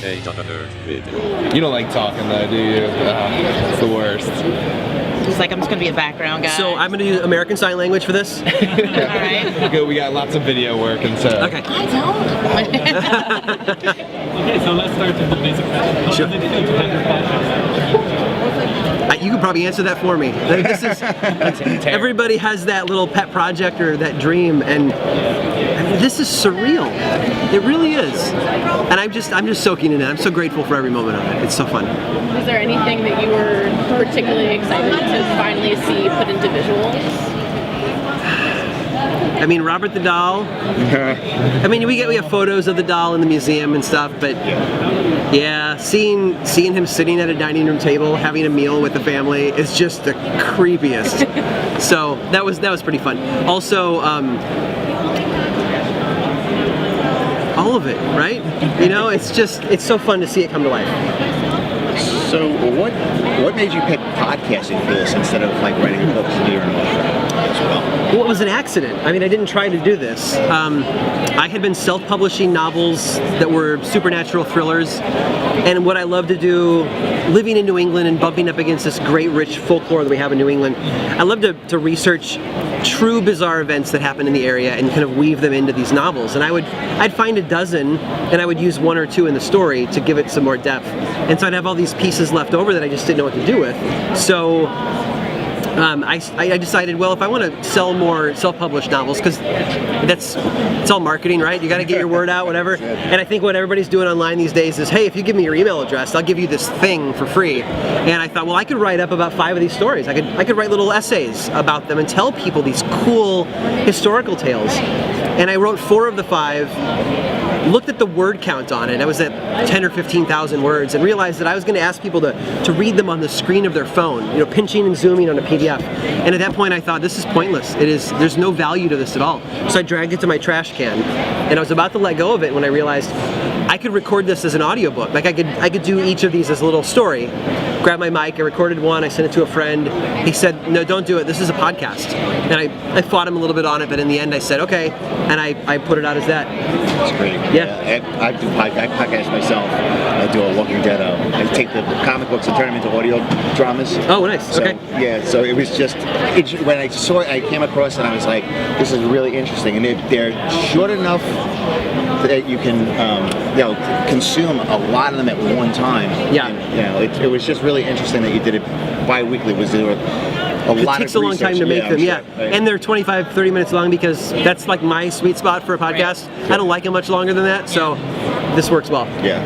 You don't like talking though, do you? It's the worst. He's like, I'm just gonna be a background guy. So I'm gonna use American Sign Language for this. All right. Good, we got lots of video work and stuff. Okay. I don't. Okay, so let's start with the basic question. How Sure. does it feel to have your podcast? You could probably answer that for me. Like, this is everybody has that little pet project or that dream, and I mean, this is surreal. It really is, and I'm just soaking in it. I'm so grateful for every moment of it. It's so fun. Was there anything that you were particularly excited to finally see put into visuals? I mean, Robert the doll. I mean, we have photos of the doll in the museum and stuff, but yeah, seeing him sitting at a dining room table having a meal with the family is just the creepiest. So that was pretty fun. Also, all of it, right? You know, it's so fun to see it come to life. So what made you pick podcasting for this instead of like writing books here in Australia as well? Well, it was an accident. I mean, I didn't try to do this. I had been self-publishing novels that were supernatural thrillers, and what I love to do, living in New England and bumping up against this great rich folklore that we have in New England, I love to research true bizarre events that happen in the area and kind of weave them into these novels. And I'd find a dozen, and I would use one or two in the story to give it some more depth. And so I'd have all these pieces left over that I just didn't know what to do with. So I decided, well, if I want to sell more self-published novels, because it's all marketing, right? You got to get your word out, whatever. And I think what everybody's doing online these days is, hey, if you give me your email address, I'll give you this thing for free. And I thought, well, I could write up about 5 of these stories. I could write little essays about them and tell people these cool historical tales. And I wrote 4 of the 5. Looked at the word count on it. I was at 10 or 15,000 words, and realized that I was going to ask people to read them on the screen of their phone, you know, pinching and zooming on a PDF. And at that point, I thought, this is pointless. There's no value to this at all. So I dragged it to my trash can, and I was about to let go of it when I realized I could record this as an audiobook. Like I could do each of these as a little story. Grabbed my mic, I recorded one, I sent it to a friend. He said, no, don't do it, this is a podcast. And I fought him a little bit on it, but in the end I said, okay, and I put it out as that. That's great. Yeah. I podcast myself. I do a Walking Dead. I take the comic books and turn them into audio dramas. Oh, nice. So, okay. Yeah, so it was just, when I saw it, I came across it and I was like, this is really interesting. And they're short enough that you can consume a lot of them at one time. Yeah. And, it was just really interesting that you did it bi-weekly. Was there a lot takes of a long time to make them, sure. yeah. Right. And they're 25, 30 minutes long because that's like my sweet spot for a podcast. Right. I don't like them much longer than that, so this works well. Yeah.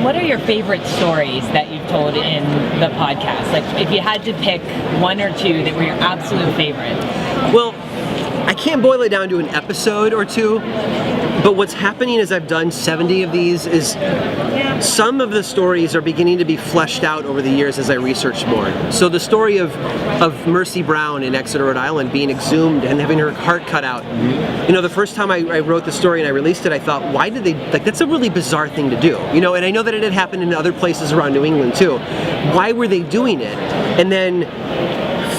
What are your favorite stories that you've told in the podcast? Like, if you had to pick 1 or 2 that were your absolute favorite. Well, I can't boil it down to an episode or 2, but what's happening as I've done 70 of these is some of the stories are beginning to be fleshed out over the years as I research more. So the story of Mercy Brown in Exeter, Rhode Island being exhumed and having her heart cut out. You know, the first time I wrote the story and I released it, I thought, why did they, like, that's a really bizarre thing to do. You know, and I know that it had happened in other places around New England too. Why were they doing it? And then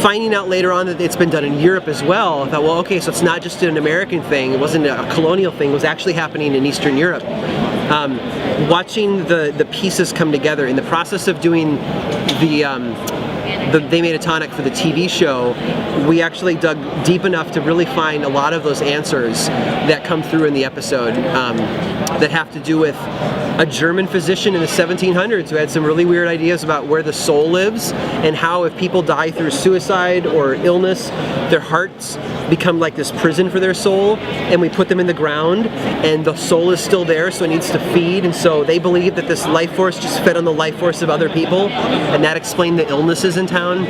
finding out later on that it's been done in Europe as well, I thought, well, okay, so it's not just an American thing, it wasn't a colonial thing, it was actually happening in Eastern Europe. Watching the pieces come together in the process of doing They Made a Tonic for the TV show, we actually dug deep enough to really find a lot of those answers that come through in the episode that have to do with a German physician in the 1700s who had some really weird ideas about where the soul lives and how if people die through suicide or illness, their hearts become like this prison for their soul, and we put them in the ground and the soul is still there, so it needs to feed, and so they believe that this life force just fed on the life force of other people, and that explained the illnesses in town.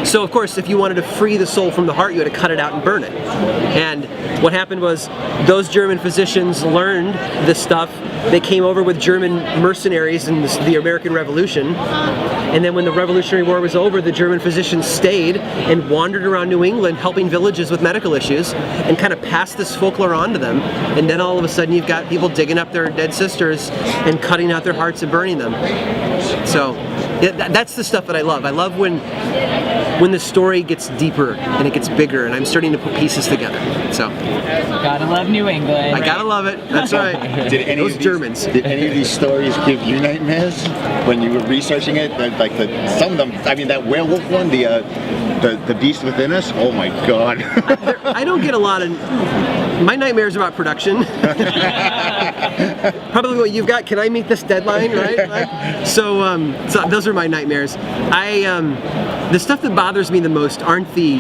So of course, if you wanted to free the soul from the heart, you had to cut it out and burn it. And what happened was those German physicians learned this stuff. They came over with German mercenaries in the American Revolution, and then when the Revolutionary War was over, the German physicians stayed and wandered around New England helping villages with medical issues and kind of passed this folklore on to them, and then all of a sudden you've got people digging up their dead sisters and cutting out their hearts and burning them. So yeah, that's the stuff that I love. I love when when the story gets deeper and it gets bigger, and I'm starting to put pieces together. So Gotta love New England. I gotta love it. That's right. Did any Those of these, Germans. Did any of these stories give you nightmares when you were researching it? Like some of them. I mean, that werewolf one, the beast within us. Oh my God. I don't get a lot of. My nightmares about production. Probably what you've got. Can I meet this deadline? Right. So those are my nightmares. The stuff that bothers me the most aren't the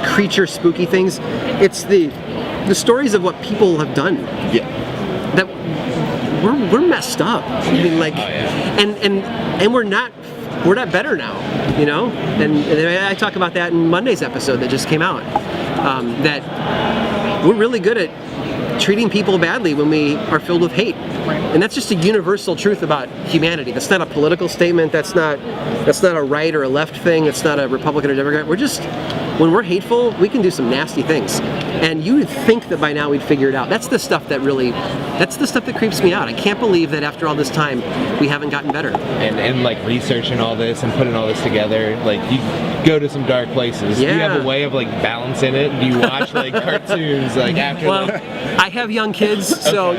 creature spooky things. It's the stories of what people have done. Yeah. That we're messed up. I mean, like, and we're not better now, you know. And I talk about that in Monday's episode that just came out. That we're really good at treating people badly when we are filled with hate, and that's just a universal truth about humanity. That's not a political statement. That's not a right or a left thing. That's not a Republican or Democrat. When we're hateful, we can do some nasty things. And you would think that by now we'd figure it out. That's the stuff that creeps me out. I can't believe that after all this time, we haven't gotten better. And like researching all this and putting all this together, like you go to some dark places. Yeah. Do you have a way of like balancing it? Do you watch like cartoons like after? Well, I have young kids, so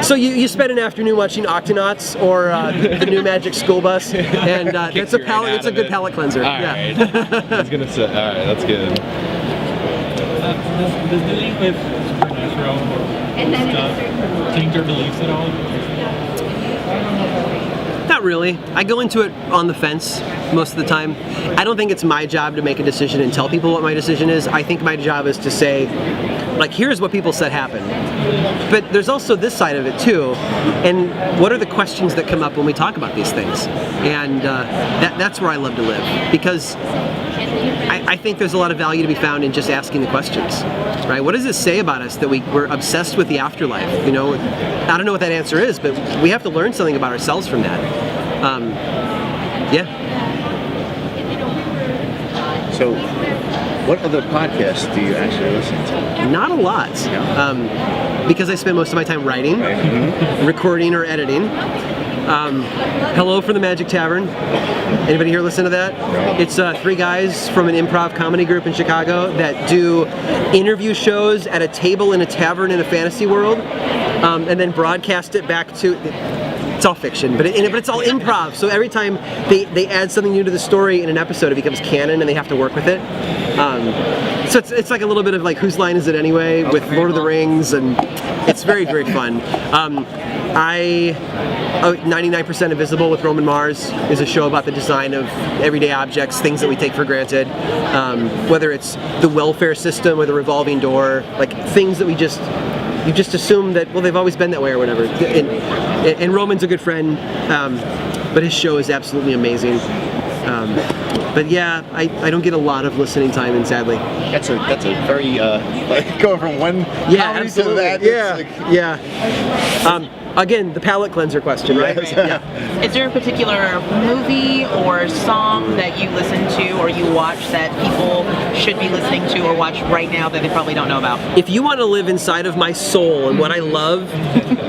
so you spend an afternoon watching Octonauts or the new Magic School Bus, and it's a good palate cleanser. All right. I was gonna say, all right, that's good. Does dealing with supernatural stuff change your beliefs at all? Not really. I go into it on the fence most of the time. I don't think it's my job to make a decision and tell people what my decision is. I think my job is to say, like, here's what people said happened. But there's also this side of it too. And what are the questions that come up when we talk about these things? And that's where I love to live, because I think there's a lot of value to be found in just asking the questions, right? What does it say about us that we're obsessed with the afterlife? You know, I don't know what that answer is, but we have to learn something about ourselves from that. Yeah. So, what other podcasts do you actually listen to? Not a lot, because I spend most of my time writing, recording, or editing. Hello from the Magic Tavern. Anybody here listen to that? No. It's 3 guys from an improv comedy group in Chicago that do interview shows at a table in a tavern in a fantasy world, and then broadcast it back to. It's all fiction, but it's all improv. So every time they add something new to the story in an episode, it becomes canon, and they have to work with it. So it's like a little bit of like Whose Line Is It Anyway with Lord of the Rings, and it's very, very fun. 99% Invisible with Roman Mars is a show about the design of everyday objects, things that we take for granted, whether it's the welfare system or the revolving door, like things that you just assume that, well, they've always been that way or whatever. And Roman's a good friend, but his show is absolutely amazing. But yeah, I don't get a lot of listening time, and sadly. That's a very like going from one comedy to that. Yeah. Again, the palate cleanser question, right? Yeah. Is there a particular movie or song that you listen to or you watch that people should be listening to or watch right now that they probably don't know about? If you want to live inside of my soul and what I love,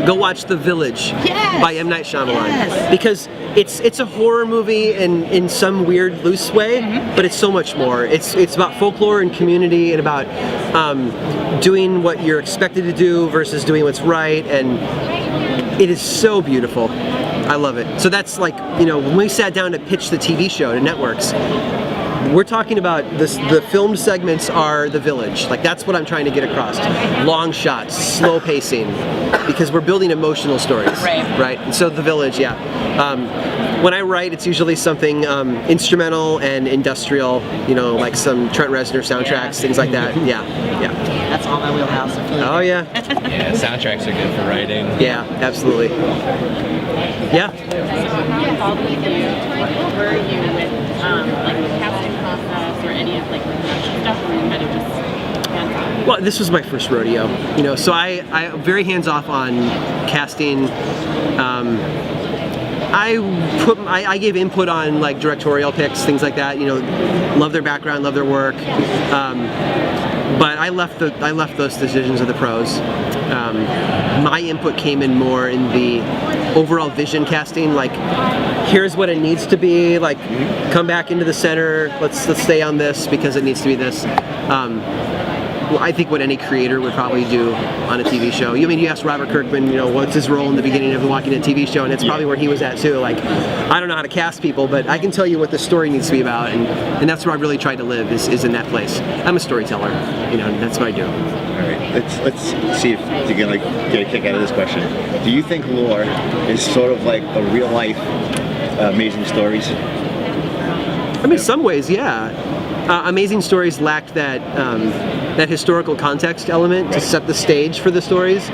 go watch The Village by M. Night Shyamalan. Yes. Because it's a horror movie in some weird, loose way, but it's so much more. It's about folklore and community, and about doing what you're expected to do versus doing what's right, and it is so beautiful. I love it. So that's like, when we sat down to pitch the TV show to networks, we're talking about this. The filmed segments are The Village. Like, that's what I'm trying to get across. Long shots, slow pacing, because we're building emotional stories. Right. And so The Village, yeah. When I write, it's usually something instrumental and industrial, like some Trent Reznor soundtracks, things like that. Yeah. That's all my wheelhouse. Oh yeah. Yeah, soundtracks are good for writing. Yeah, absolutely. Yeah. What were you with like the casting process or any of like the production stuff, or kind of just hands-on? Well, this was my first rodeo, so I very hands-off on casting. I gave input on like directorial picks, things like that. Love their background, love their work. But I left those decisions to the pros. my input came in more in the overall vision casting, like here's what it needs to be, like come back into the center, let's stay on this because it needs to be this. Well, I think what any creator would probably do on a TV show. I mean, you asked Robert Kirkman, what's his role in the beginning of the Walking Dead TV show, and it's probably where he was at too. Like, I don't know how to cast people, but I can tell you what the story needs to be about, and that's where I really tried to live, is in that place. I'm a storyteller, and that's what I do. All right, let's see if you can get a kick out of this question. Do you think lore is sort of like a real life Amazing Stories? I mean, in some ways, yeah. Amazing Stories lacked that historical context element to set the stage for the stories,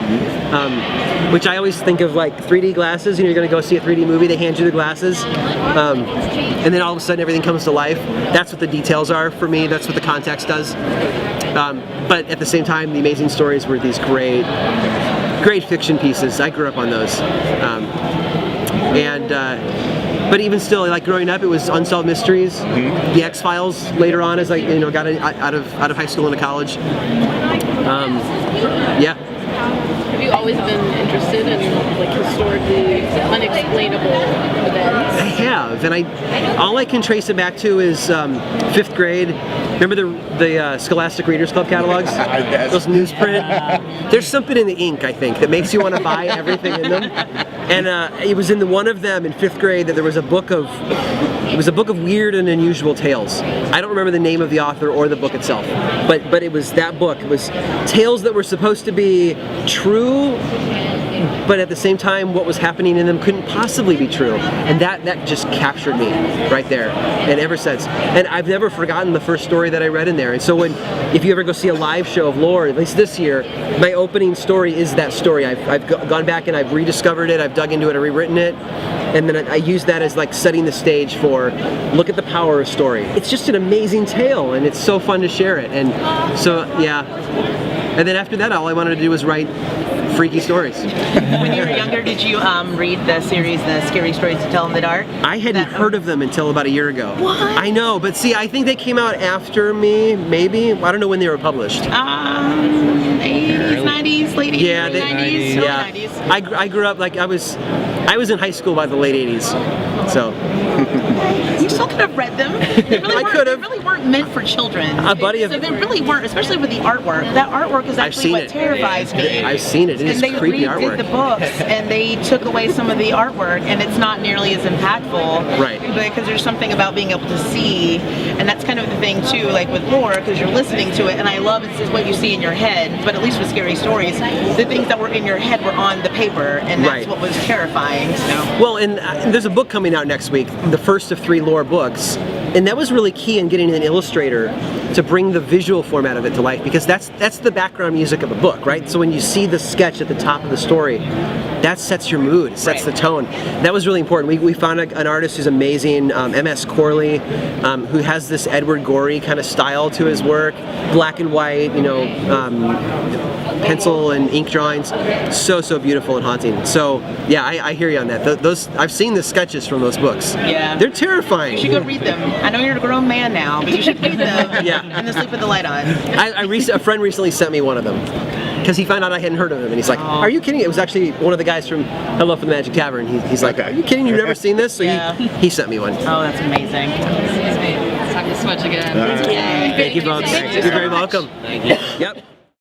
which I always think of like 3D glasses. You're going to go see a 3D movie, they hand you the glasses, and then all of a sudden everything comes to life. That's what the details are for me. That's what the context does. But at the same time, the Amazing Stories were these great fiction pieces. I grew up on those, but even still, like growing up, it was Unsolved Mysteries, the X-Files later on as I got out of high school into college. Yeah. Have you always been interested in like historically unexplainable events? I have, and all I can trace it back to is 5th grade. Remember the Scholastic Readers Club catalogs? Those newsprint? There's something in the ink, I think, that makes you want to buy everything in them. And it was in one of them in 5th grade that there was a book of weird and unusual tales. I don't remember the name of the author or the book itself, but it was that book. It was tales that were supposed to be true, but at the same time what was happening in them couldn't possibly be true. And that just captured me right there, and ever since. And I've never forgotten the first story that I read in there. And so if you ever go see a live show of lore, at least this year, my opening story is that story. I've gone back and I've rediscovered it, I've dug into it, I've rewritten it, and then I use that as like setting the stage for, look at the power of story. It's just an amazing tale, and it's so fun to share it. And so, yeah. And then after that, all I wanted to do was write freaky stories. When you were younger, did you read the series, The Scary Stories to Tell in the Dark? I hadn't heard of them until about a year ago. What? I know, but see, I think they came out after me, maybe. I don't know when they were published. 80s, 90s, late 80s, Yeah, early 90s, early yeah. 90s. I grew up like I was in high school by the late 80s, so. You still could have read them. They really could've. They really weren't meant for children. A buddy of So they really weren't, especially with the artwork. That artwork is I've actually seen what it. terrifies me. I've seen it. It is And they creepy redid artwork. the books, and they took away some of the artwork, and it's not nearly as impactful. Right. Because there's something about being able to see, and that's kind of the thing too, like with lore, because you're listening to it, and I love it's what you see in your head, but at least with Scary Stories, the things that were in your head were on the paper, and that's Right. what was terrifying, so. Well, and there's a book coming out next week, the first of 3 lore books, and that was really key in getting an illustrator to bring the visual format of it to life, because that's the background music of a book, right? So when you see the sketch at the top of the story, that sets your mood, it sets the tone. That was really important. We found an artist who's amazing, M.S. Corley, who has this Edward Gorey kind of style to his work, black and white, pencil and ink drawings, so beautiful and haunting. So yeah, I hear you on that. Those I've seen the sketches from those books. Yeah. They're terrifying. You should go read them. I know you're a grown man now, but you should read them. Yeah. And then sleep with the light on. A friend recently sent me one of them because he found out I hadn't heard of him, and he's like, "Are you kidding?" It was actually one of the guys from Hello from the Magic Tavern. He's like, "Are you kidding? You've never seen this?" So Yeah. he sent me one. Oh, that's amazing. Let's talk this much again. Thank you, folks. You're very welcome. Yep.